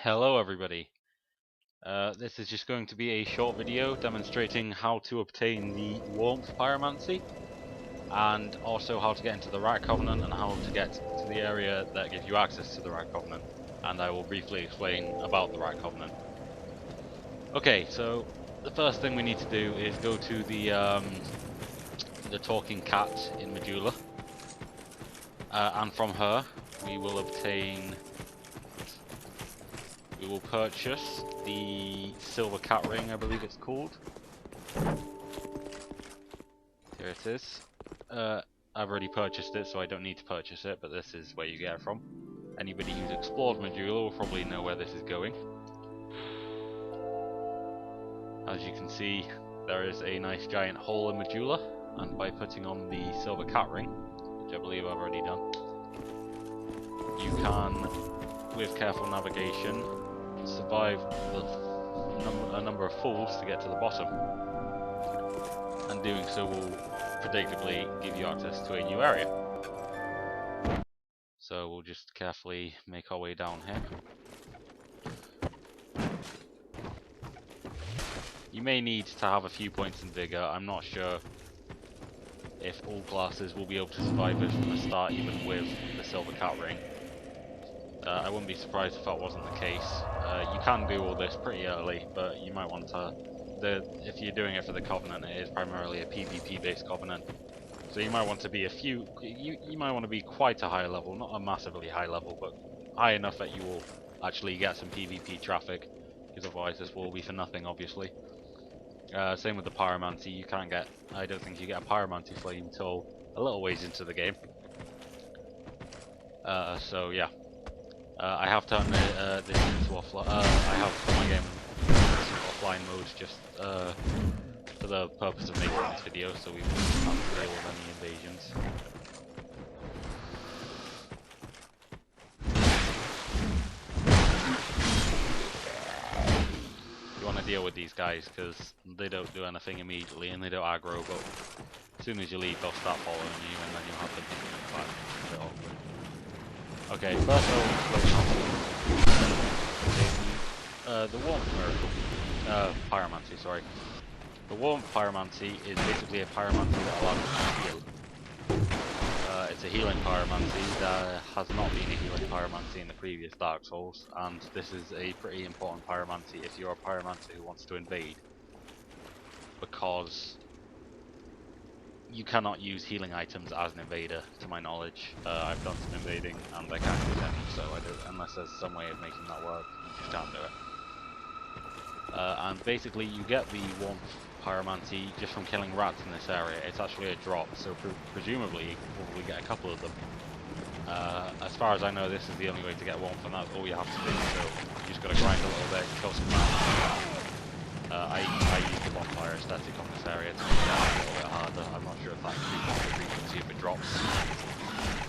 Hello everybody. This is just going to be a short video demonstrating how to obtain the warmth pyromancy and also how to get into the Rat Covenant and how to get to the area that gives you access to the Rat Covenant, and I will briefly explain about the Rat Covenant. Okay, so the first thing we need to do is go to the talking cat in Medulla, and from her we will purchase the silver cat ring, I believe it's called. Here it is. I've already purchased it, so I don't need to purchase it, but this is where you get it from. Anybody who's explored Medulla will probably know where this is going. As you can see, there is a nice giant hole in Medulla, and by putting on the silver cat ring, which I believe I've already done, you can, with careful navigation, survive a number of falls to get to the bottom, and doing so will predictably give you access to a new area. So we'll just carefully make our way down here. You may need to have a few points in vigor. I'm not sure if all classes will be able to survive it from the start, even with the silver cat ring. I wouldn't be surprised if that wasn't the case. You can do all this pretty early, but you might want to. If you're doing it for the Covenant, it is primarily a PvP based Covenant, so you might want to be you might want to be quite a high level, not a massively high level, but high enough that you will actually get some PvP traffic, because otherwise this will be for nothing, obviously. Same with the Pyromancy. I don't think you get a Pyromancy flame until a little ways into the game. So yeah. I have turned this into offline. I have put my game into offline mode just for the purpose of making this video, so we won't have to deal with any invasions. You want to deal with these guys because they don't do anything immediately and they don't aggro, but as soon as you leave, they'll start following you, and then you'll have them picking up back. It's a bit awkward. Okay, first I will explain the warmth miracle. Pyromancy, sorry. The warmth pyromancy is basically a pyromancy that allows you to heal. It's a healing pyromancy. There has not been a healing pyromancy in the previous Dark Souls, and this is a pretty important pyromancy if you're a pyromancer who wants to invade, because you cannot use healing items as an invader, to my knowledge. I've done some invading and I can't use any, so I don't, unless there's some way of making that work, you just can't do it. And basically you get the warmth pyromancy just from killing rats in this area. It's actually a drop, so presumably you can probably get a couple of them. As far as I know, this is the only way to get warmth, and that's all you have to do, so you just gotta grind a little bit, kill some rats. I use the bonfire aesthetic on this area to make it a little bit harder. I'm not sure if that increases the frequency if it drops.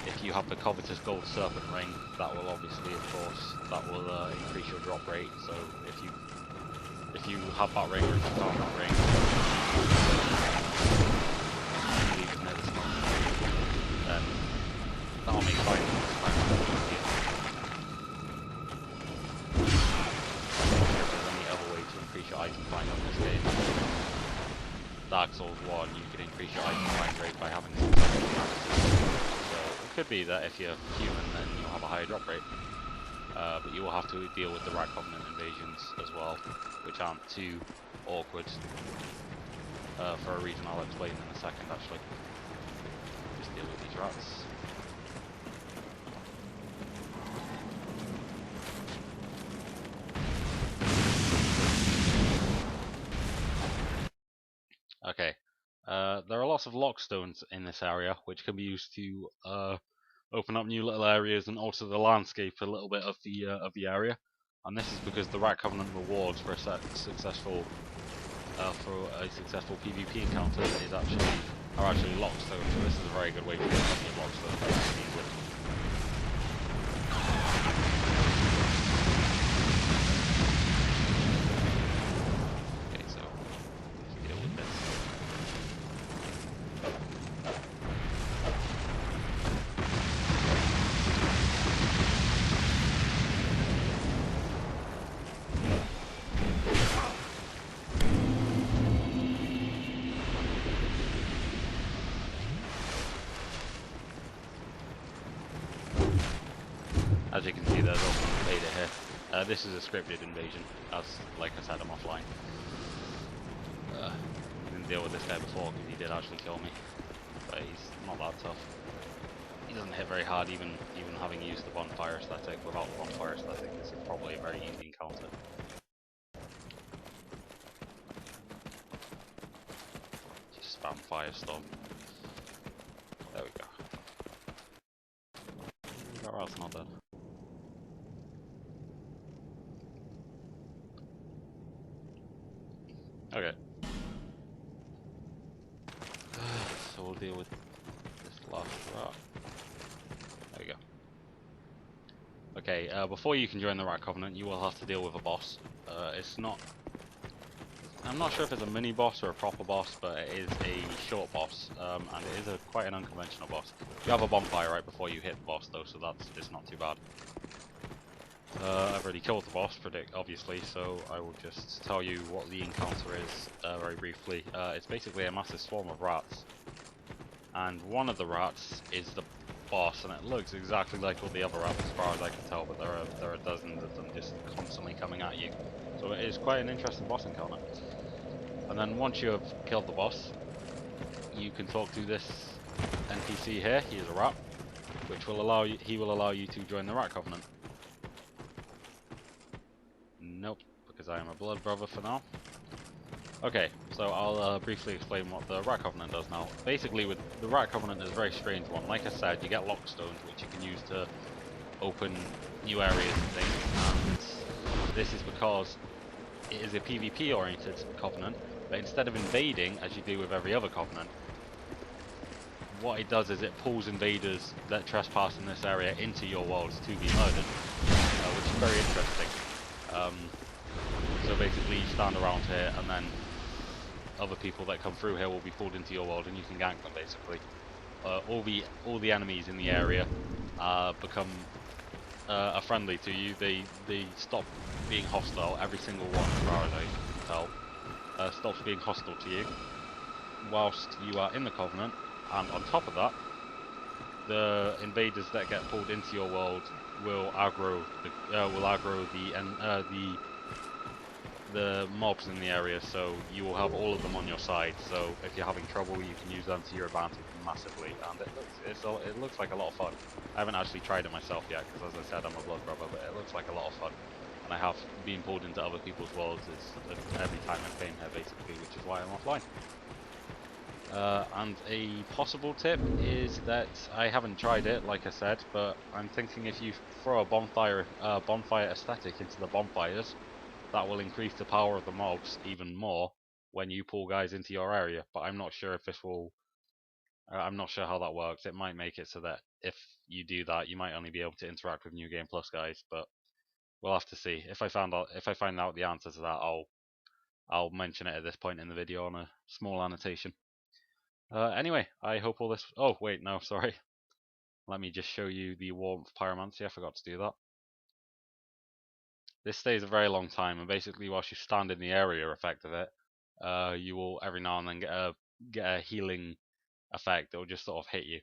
If you have the covetous gold serpent ring, that will obviously, of course, increase your drop rate. So if you have that ring, or if you can't have that ring, leave it near the smoke, then that'll make fighting this time easier. Increase your item find on this game. Dark Souls 1, you can increase your item find rate by having some practices. So it could be that if you're human, then you'll have a higher drop rate. But you will have to deal with the Rat Covenant invasions as well, which aren't too awkward, for a reason I'll explain in a second, actually. Just deal with these rats. Okay, there are lots of lockstones in this area, which can be used to open up new little areas and alter the landscape a little bit of the area. And this is because the Rat Covenant rewards for a successful PvP encounter are actually lockstones. So this is a very good way to get plenty of lockstones easily. see there's also an invader here. This is a scripted invasion, as like I said, I'm offline. I didn't deal with this guy before because he did actually kill me, but he's not that tough. He doesn't hit very hard, even having used the bonfire aesthetic. Without the bonfire aesthetic, this is probably a very easy encounter. Just spam firestorm. There we go. That rat's not dead. Okay. So we'll deal with this last rat. There we go. Okay, before you can join the Rat Covenant, you will have to deal with a boss. It's not... I'm not sure if it's a mini boss or a proper boss, but it is a short boss, and it is quite an unconventional boss. You have a bonfire right before you hit the boss though, so it's not too bad. I've already killed the boss, obviously, so I will just tell you what the encounter is very briefly. It's basically a massive swarm of rats, and one of the rats is the boss, and it looks exactly like all the other rats as far as I can tell, but there are dozens of them just constantly coming at you. So it is quite an interesting boss encounter. And then once you have killed the boss, you can talk to this NPC here. He is a rat, which will allow you to join the Rat Covenant. Nope, because I am a blood brother for now. Okay, so I'll briefly explain what the Rat Covenant does now. Basically, with the Rat Covenant is a very strange one. Like I said, you get lock stones, which you can use to open new areas and things. And this is because it is a PvP oriented covenant, but instead of invading, as you do with every other covenant, what it does is it pulls invaders that trespass in this area into your worlds to be murdered, which is very interesting. So basically you stand around here and then other people that come through here will be pulled into your world and you can gank them basically. All the enemies in the area become are friendly to you. They stop being hostile. Every single one, as far as I can tell, stops being hostile to you whilst you are in the Covenant. And on top of that, the invaders that get pulled into your world will aggro the mobs in the area, so you will have all of them on your side. So if you're having trouble, you can use them to your advantage massively, and it looks like a lot of fun. I haven't actually tried it myself yet, because as I said, I'm a blood brother, but it looks like a lot of fun. And I have been pulled into other people's worlds every time I came here, basically, which is why I'm offline. And a possible tip is that I haven't tried it, like I said, but I'm thinking if you throw a bonfire aesthetic into the bonfires, that will increase the power of the mobs even more when you pull guys into your area. But I'm not sure if this will. I'm not sure how that works. It might make it so that if you do that, you might only be able to interact with New Game Plus guys. But we'll have to see. If I find out the answer to that, I'll mention it at this point in the video on a small annotation. Anyway, I hope all this... Oh, wait, no, sorry. Let me just show you the warmth pyromancy. I forgot to do that. This stays a very long time, and basically whilst you stand in the area effect of it, you will every now and then get a healing effect that will just sort of hit you.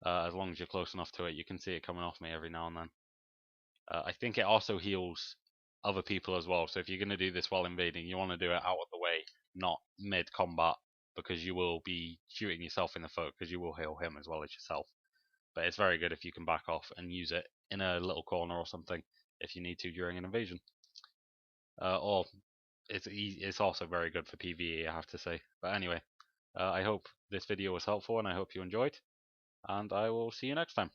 As long as you're close enough to it, you can see it coming off me every now and then. I think it also heals other people as well, so if you're going to do this while invading, you want to do it out of the way, not mid-combat, because you will be shooting yourself in the foot, because you will heal him as well as yourself. But it's very good if you can back off and use it in a little corner or something if you need to during an invasion. Or it's also very good for PvE, I have to say. But anyway, I hope this video was helpful and I hope you enjoyed, and I will see you next time.